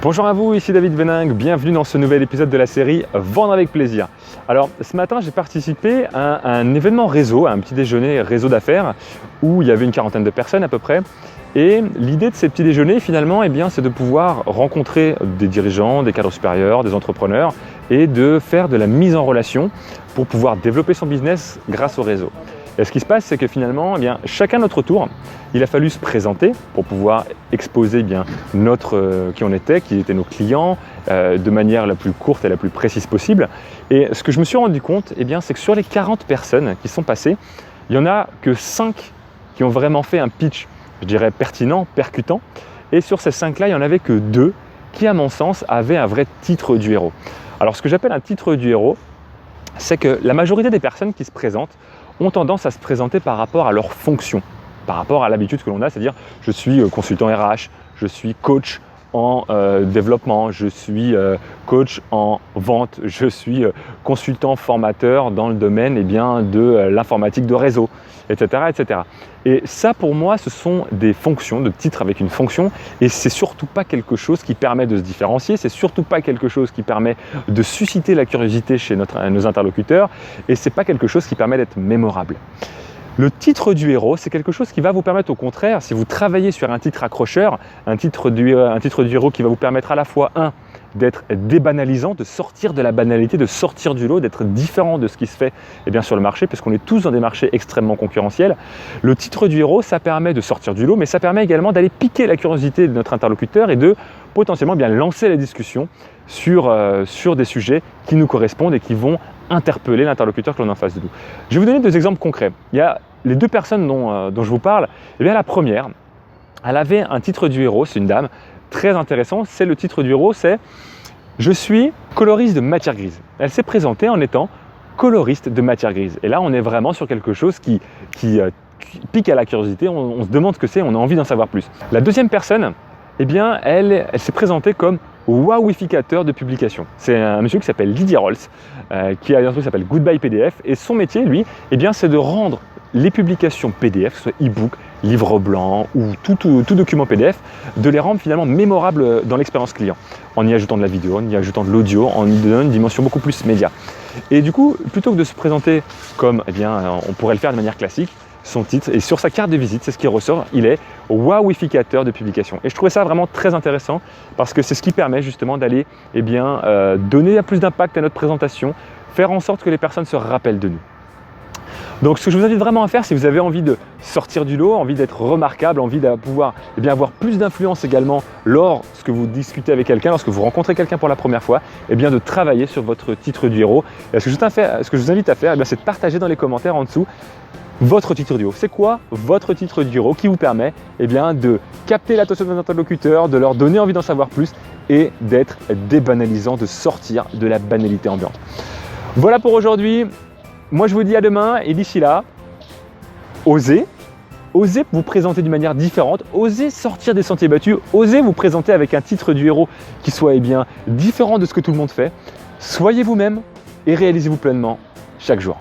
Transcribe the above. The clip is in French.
Bonjour à vous, ici David Veningue, bienvenue dans ce nouvel épisode de la série Vendre avec plaisir. Alors ce matin j'ai participé à un événement réseau, à un petit déjeuner réseau d'affaires où il y avait une quarantaine de personnes à peu près. Et l'idée de ces petits déjeuners finalement, c'est de pouvoir rencontrer des dirigeants, des cadres supérieurs, des entrepreneurs et de faire de la mise en relation pour pouvoir développer son business grâce au réseau. Et ce qui se passe, c'est que finalement, chacun notre tour, il a fallu se présenter pour pouvoir exposer qui on était, qui étaient nos clients, de manière la plus courte et la plus précise possible. Et ce que je me suis rendu compte, c'est que sur les 40 personnes qui sont passées, il n'y en a que 5 qui ont vraiment fait un pitch, je dirais pertinent, percutant. Et sur ces 5-là, il n'y en avait que 2 qui, à mon sens, avaient un vrai titre du héros. Alors ce que j'appelle un titre du héros, c'est que la majorité des personnes qui se présentent ont tendance à se présenter par rapport à leur fonction, par rapport à l'habitude que l'on a, c'est-à-dire je suis consultant RH, je suis coach en développement, je suis coach en vente, je suis consultant formateur dans le domaine de l'informatique de réseau, etc., etc. Et ça pour moi ce sont des fonctions, de titres avec une fonction, et c'est surtout pas quelque chose qui permet de se différencier, c'est surtout pas quelque chose qui permet de susciter la curiosité chez nos interlocuteurs, et c'est pas quelque chose qui permet d'être mémorable. Le titre du héros, c'est quelque chose qui va vous permettre au contraire, si vous travaillez sur un titre accrocheur, un titre du héros qui va vous permettre à la fois, d'être débanalisant, de sortir de la banalité, de sortir du lot, d'être différent de ce qui se fait sur le marché, parce qu'on est tous dans des marchés extrêmement concurrentiels. Le titre du héros, ça permet de sortir du lot, mais ça permet également d'aller piquer la curiosité de notre interlocuteur et de potentiellement lancer la discussion sur des sujets qui nous correspondent et qui vont interpeller l'interlocuteur que l'on a en face de nous. Je vais vous donner 2 exemples concrets. Il y a les 2 personnes dont je vous parle. La première, elle avait un titre du héros, c'est une dame, très intéressant. C'est le titre du héros, c'est « Je suis coloriste de matière grise ». Elle s'est présentée en étant coloriste de matière grise. Et là, on est vraiment sur quelque chose qui pique à la curiosité. On se demande ce que c'est, on a envie d'en savoir plus. La deuxième personne, elle s'est présentée comme wowificateur de publication. C'est un monsieur qui s'appelle Didier Rolls, qui a un truc qui s'appelle Goodbye PDF, et son métier, lui, c'est de rendre les publications PDF, que ce soit e-book, livre blanc ou tout document PDF, de les rendre finalement mémorables dans l'expérience client, en y ajoutant de la vidéo, en y ajoutant de l'audio, en y donnant une dimension beaucoup plus média. Et du coup, plutôt que de se présenter comme, on pourrait le faire de manière classique, son titre, et sur sa carte de visite, c'est ce qui ressort, il est wowificateur de publication. Et je trouvais ça vraiment très intéressant parce que c'est ce qui permet justement d'aller donner plus d'impact à notre présentation, faire en sorte que les personnes se rappellent de nous. Donc ce que je vous invite vraiment à faire, si vous avez envie de sortir du lot, envie d'être remarquable, envie de pouvoir avoir plus d'influence également lorsque vous discutez avec quelqu'un, lorsque vous rencontrez quelqu'un pour la première fois, de travailler sur votre titre du héros. Et ce que je vous invite à faire, c'est de partager dans les commentaires en dessous votre titre du héros. C'est quoi votre titre du héros qui vous permet de capter l'attention de vos interlocuteurs, de leur donner envie d'en savoir plus et d'être débanalisant, de sortir de la banalité ambiante. Voilà pour aujourd'hui. Moi je vous dis à demain et d'ici là, osez vous présenter d'une manière différente, osez sortir des sentiers battus, osez vous présenter avec un titre du héros qui soit différent de ce que tout le monde fait. Soyez vous-même et réalisez-vous pleinement chaque jour.